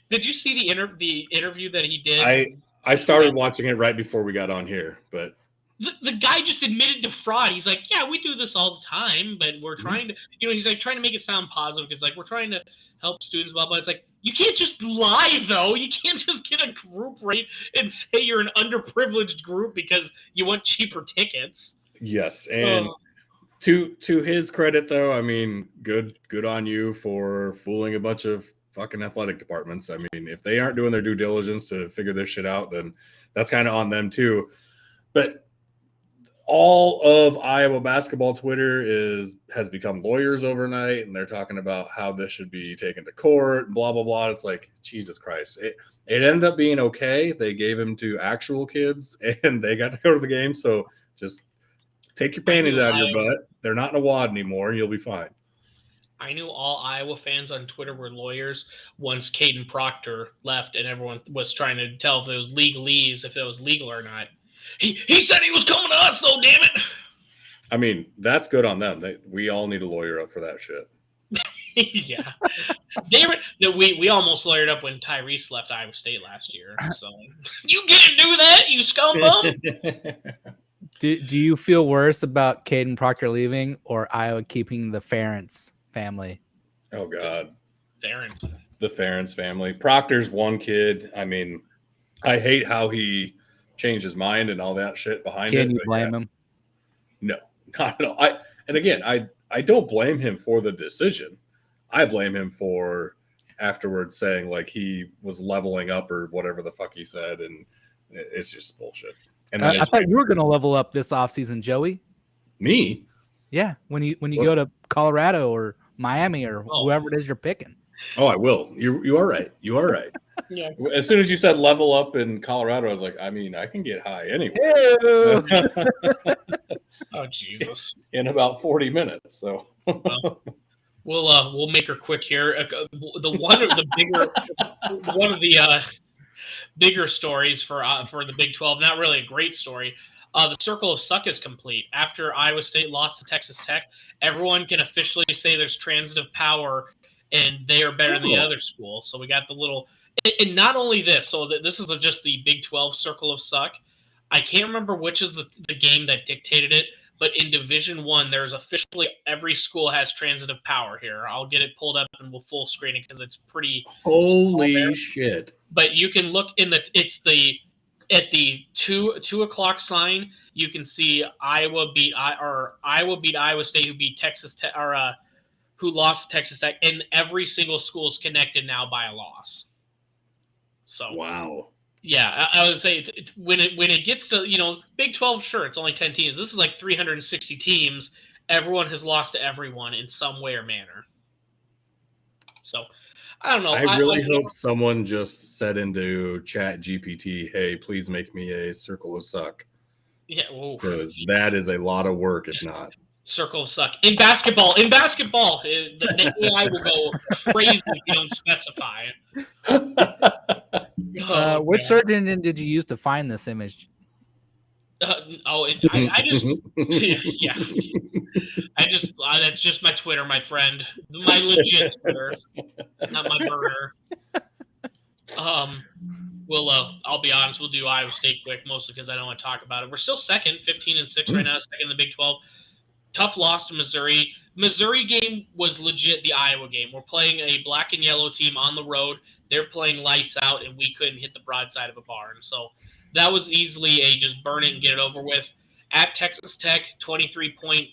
did you see the interview that he did? I started watching it right before we got on here, but the guy just admitted to fraud. He's like, yeah, we do this all the time, but we're trying to, he's like trying to make it sound positive because like we're trying to help students, blah, blah. It's like, you can't just lie though. You can't just get a group rate and say you're an underprivileged group because you want cheaper tickets. Yes, and to his credit though, I mean, good on you for fooling a bunch of fucking athletic departments. I mean, if they aren't doing their due diligence to figure this shit out, then that's kind of on them too. But all of Iowa basketball Twitter has become lawyers overnight, and they're talking about how this should be taken to court, blah, blah, blah. It's like, Jesus Christ. It ended up being okay. They gave him to actual kids, and they got to go to the game. So just take your panties out of your butt. They're not in a wad anymore, and you'll be fine. I knew all Iowa fans on Twitter were lawyers once Caden Proctor left, and everyone was trying to tell if it was legalese, if it was legal or not. He said he was coming to us, though, damn it. I mean, that's good on them. We all need a lawyer up for that shit. Yeah. Damn it. We almost lawyered up when Tyrese left Iowa State last year. So you can't do that, you scumbum. Do you feel worse about Caden Proctor leaving or Iowa keeping the Ferentz family? Oh, God. Ferentz. The Ferentz family. Proctor's one kid. I mean, I hate how he changed his mind and all that shit behind it. Can you blame him? No, not at all. I don't blame him for the decision. I blame him for afterwards saying like he was leveling up or whatever the fuck he said, and it's just bullshit. And I thought you were going to level up this offseason, Joey. Me? Yeah, when you go to Colorado or Miami or whoever it is you're picking. Oh, I will. You are right. You are right. Yeah. As soon as you said level up in Colorado, I was like, I mean, I can get high anyway. Oh, Jesus. In about 40 minutes. So we'll make her quick here. One of the bigger stories for the Big 12. Not really a great story. The Circle of Suck is complete. After Iowa State lost to Texas Tech, everyone can officially say there's transitive power and they are better than the other school. So we got the little – and not only this, so this is just the Big 12 Circle of Suck. I can't remember which is the game that dictated it, But in Division I, there's officially every school has transitive power here. I'll get it pulled up and we'll full screen it because it's pretty. Holy shit! But you can look at the 2:00 sign. You can see Iowa beat Iowa State, who beat Texas Tech, or who lost to Texas Tech, and every single school is connected now by a loss. So wow. Yeah, I would say when it gets to, Big 12, sure, it's only 10 teams. This is like 360 teams. Everyone has lost to everyone in some way or manner. So, I don't know. I really hope someone just said into Chat GPT, "Hey, please make me a circle of suck." Yeah, because that is a lot of work, if not. Circle of suck in basketball. The AI will go crazy if you don't specify. Which search engine did you use to find this image? I just yeah. That's just my Twitter, my friend. My legit Twitter, not my burner. I'll be honest. We'll do Iowa State quick, mostly because I don't want to talk about it. We're still second, 15-6 right now, second in the Big 12. Tough loss to Missouri. Missouri game was legit the Iowa game. We're playing a black and yellow team on the road. They're playing lights out, and we couldn't hit the broadside of a barn. So that was easily a just burn it and get it over with. At Texas Tech, 23-point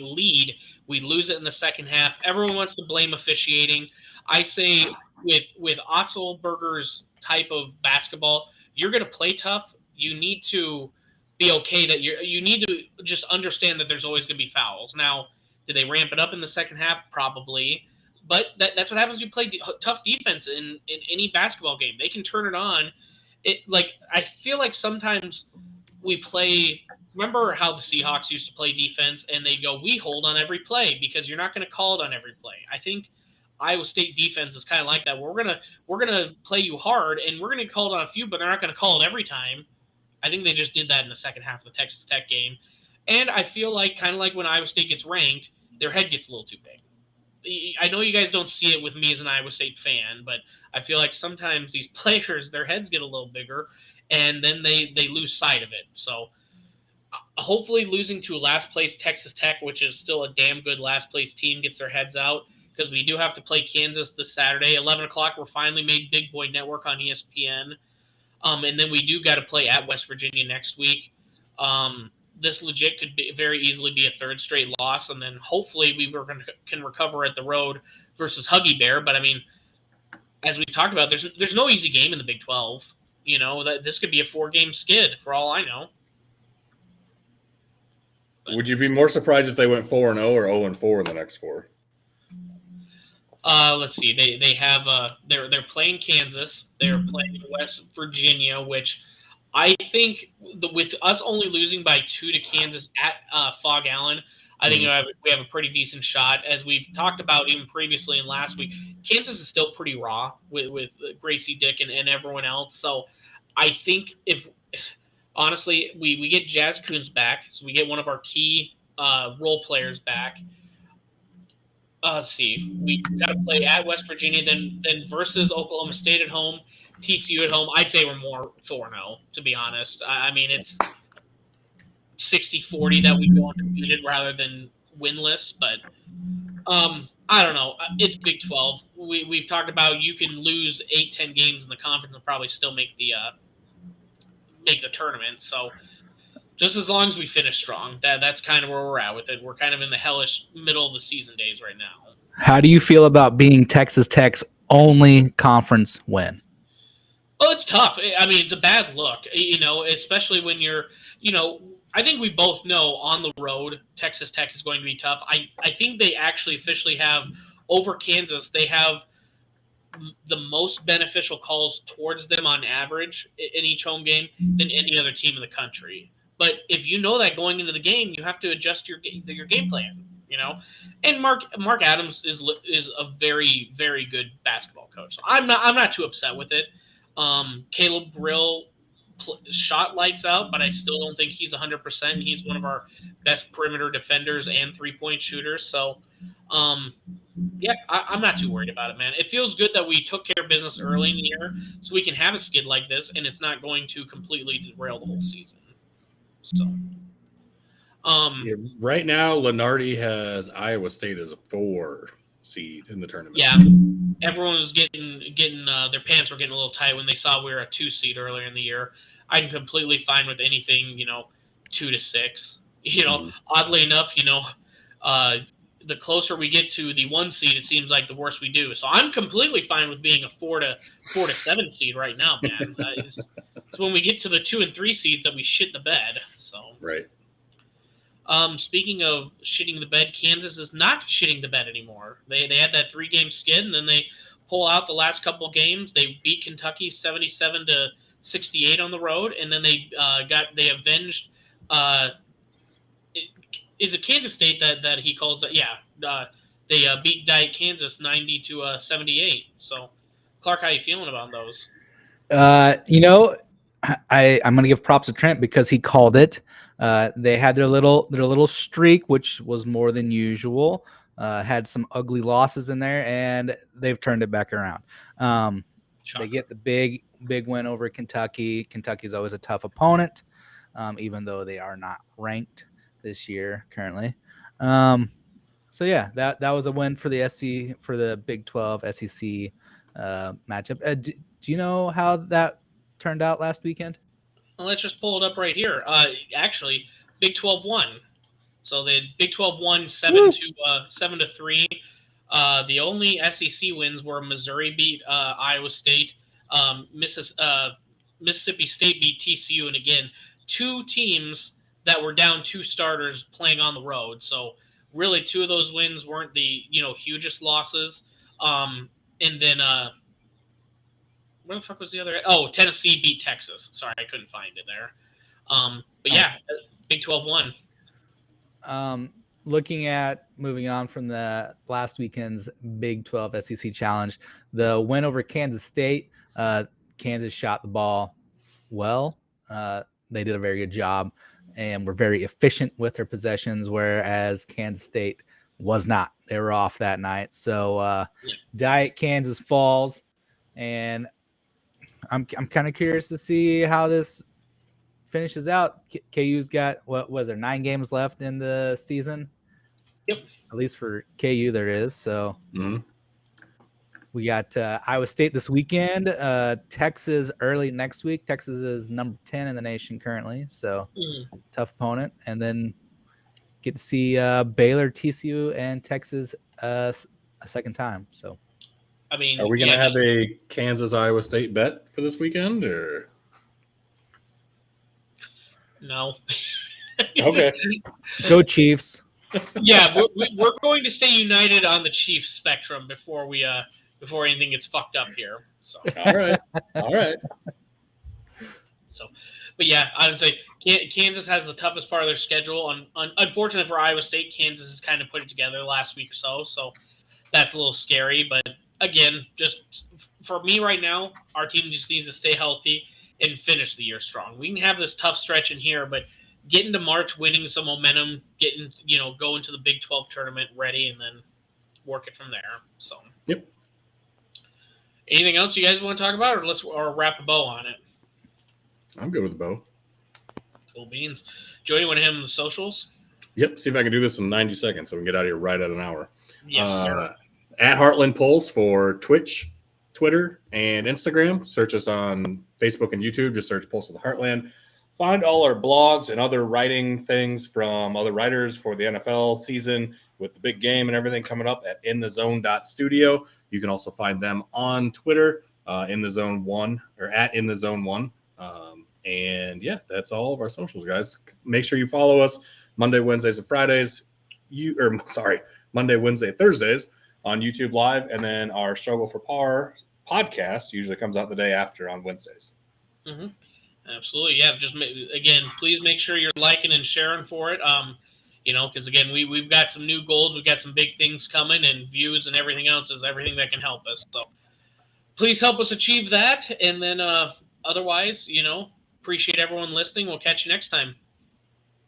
lead. We lose it in the second half. Everyone wants to blame officiating. I say with Otzelberger's type of basketball, you're going to play tough. You need to be okay that you need to just understand that there's always going to be fouls. Now, did they ramp it up in the second half? Probably. But that's what happens when you play tough defense in any basketball game. They can turn it on. I feel like sometimes we play – remember how the Seahawks used to play defense and they go, we hold on every play because you're not going to call it on every play. I think Iowa State defense is kind of like that. We're gonna play you hard and we're going to call it on a few, but they're not going to call it every time. I think they just did that in the second half of the Texas Tech game. And I feel like kind of like when Iowa State gets ranked, their head gets a little too big. I know you guys don't see it with me as an Iowa State fan, but I feel like sometimes these players, their heads get a little bigger, and then they lose sight of it. So hopefully losing to last place Texas Tech, which is still a damn good last place team, gets their heads out, because we do have to play Kansas this Saturday. 11 o'clock, we're finally made Big Boy Network on ESPN. And then we do got to play at West Virginia next week. This legit could very easily be a third straight loss, and then hopefully can recover at the road versus Huggy Bear. But I mean, as we've talked about, there's no easy game in the Big 12. That this could be a 4-game skid for all I know. But, would you be more surprised if they went 4-0 or 0-4 in the next 4? Let's see. They have they're playing Kansas. They're playing West Virginia, which I think with us only losing by 2 to Kansas at Fog Allen, I think we have a pretty decent shot. As we've talked about even previously and last week, Kansas is still pretty raw with Gracie Dick and everyone else. So I think if honestly we get Jazz Coons back, so we get one of our key role players back. Let's see. We got to play at West Virginia, then versus Oklahoma State at home, TCU at home. I'd say we're more 4-0, to be honest. I mean, it's 60-40 that we go undefeated rather than winless. But I don't know. It's Big 12. We've talked about you can lose 8-10 games in the conference and probably still make the tournament. So just as long as we finish strong, that's kind of where we're at with it. We're kind of in the hellish middle of the season days right now. How do you feel about being Texas Tech's only conference win? Oh, it's tough. I mean, it's a bad look, especially when you're, I think we both know on the road, Texas Tech is going to be tough. I think they actually officially have, over Kansas, they have the most beneficial calls towards them on average in each home game than any other team in the country. But if you know that going into the game, you have to adjust your game plan, And Mark Adams is a very, very good basketball coach. So I'm not too upset with it. Caleb Brill shot lights out, but I still don't think he's 100%. He's one of our best perimeter defenders and 3-point shooters. So, I'm not too worried about it, man. It feels good that we took care of business early in the year so we can have a skid like this, and it's not going to completely derail the whole season. So, Yeah, right now, Lenardi has Iowa State as a 4 seed in the tournament. yeah, everyone was getting their pants were getting a little tight when they saw we were a 2 seed earlier in the year. I'm completely fine with anything, 2 to 6. Oddly enough, the closer we get to the 1 seed, it seems like the worse we do. So I'm completely fine with being a 4 to 7 seed right now, man. It's when we get to the 2 and 3 seeds that we shit the bed. So right. Speaking of shitting the bed, Kansas is not shitting the bed anymore. They had that 3-game skid, and then they pull out the last couple games. They beat Kentucky 77-68 on the road, and then they avenged. Is it Kansas State that he calls that? Yeah, they beat Diet Kansas 90-78. So, Clark, how you feeling about those? I'm gonna give props to Trent because he called it. They had their little streak, which was more than usual. Had some ugly losses in there, and they've turned it back around. They get the big win over Kentucky. Kentucky's always a tough opponent, even though they are not ranked this year currently. So yeah, that was a win for the for the Big 12 SEC matchup. Do you know how that turned out last weekend? Well, let's just pull it up right here. Actually, Big 12 won. So the Big 12 won 7-3. The only SEC wins were Missouri beat Iowa State, Mississippi State beat TCU, and again, 2 teams that were down 2 starters playing on the road. So really, 2 of those wins weren't the hugest losses. And then where the fuck was the other? Oh, Tennessee beat Texas. Sorry, I couldn't find it there. But yeah, Big 12 won. Looking at moving on from the last weekend's Big 12 SEC Challenge, the win over Kansas State. Kansas shot the ball well. They did a very good job and were very efficient with their possessions, whereas Kansas State was not. They were off that night. So Diet Kansas falls, and I'm kind of curious to see how this finishes out. KU's got, what was there, 9 games left in the season? Yep. At least for KU there is. So we got Iowa State this weekend, Texas early next week. Texas is number 10 in the nation currently, so tough opponent. And then get to see Baylor, TCU, and Texas a second time. So, I mean, are we going to have a Kansas Iowa State bet for this weekend, or no? Okay. Go Chiefs. Yeah, we're going to stay united on the Chiefs spectrum before anything gets fucked up here. So all right. So, but yeah, I would say Kansas has the toughest part of their schedule. Unfortunately for Iowa State, Kansas has kind of put it together last week or so. So that's a little scary. But again, just for me right now, our team just needs to stay healthy and finish the year strong. We can have this tough stretch in here, but get into March, winning some momentum, go into the Big 12 tournament ready, and then work it from there. So, yep. Anything else you guys want to talk about, or wrap a bow on it? I'm good with the bow. Cool beans. Joey, you want to hit him the socials? Yep. See if I can do this in 90 seconds so we can get out of here right at an hour. Yes, sir. At Heartland Pulse for Twitch, Twitter, and Instagram. Search us on Facebook and YouTube. Just search Pulse of the Heartland. Find all our blogs and other writing things from other writers for the NFL season with the big game and everything coming up at inthezone.studio. You can also find them on Twitter, inthezone1 or at inthezone1. And yeah, that's all of our socials, guys. Make sure you follow us Monday, Wednesdays, and Fridays. Monday, Wednesday, Thursdays on YouTube Live, and then our Struggle for Par podcast usually comes out the day after on Wednesdays. Mm-hmm. Absolutely, yeah. Just again, please make sure you're liking and sharing for it. Because again, we've got some new goals, we've got some big things coming, and views and everything else is everything that can help us. So please help us achieve that, and then otherwise, appreciate everyone listening. We'll catch you next time.